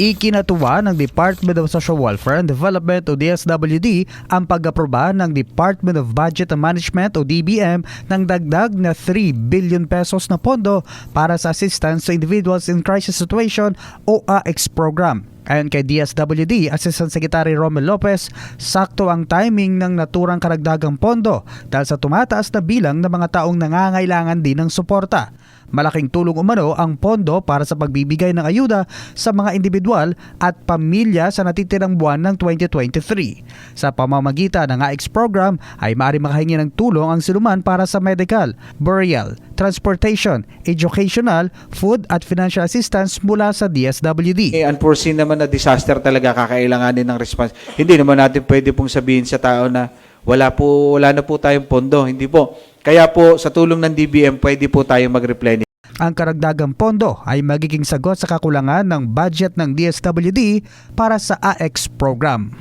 Ikinatuwa ng Department of Social Welfare and Development o DSWD ang pag-aproba ng Department of Budget and Management o DBM ng dagdag na 3 billion pesos na pondo para sa assistance to individuals in crisis situation o AX program. Ayon kay DSWD Assistant Secretary Romel Lopez, sakto ang timing ng naturang karagdagang pondo dahil sa tumataas na bilang ng mga taong nangangailangan din ng suporta. Malaking tulong umano ang pondo para sa pagbibigay ng ayuda sa mga individual at pamilya sa natitirang buwan ng 2023. Sa pamamagitan ng AX program ay maaari makahingi ng tulong ang sinuman para sa medical, burial, transportation, educational, food at financial assistance mula sa DSWD. Unforeseen naman na disaster talaga kakailanganin ng response. Hindi naman natin pwede pong sabihin sa tao na wala na po tayong pondo. Hindi po. Kaya po sa tulong ng DBM pwede po tayong mag-replenish. Ang karagdagang pondo ay magiging sagot sa kakulangan ng budget ng DSWD para sa AX program.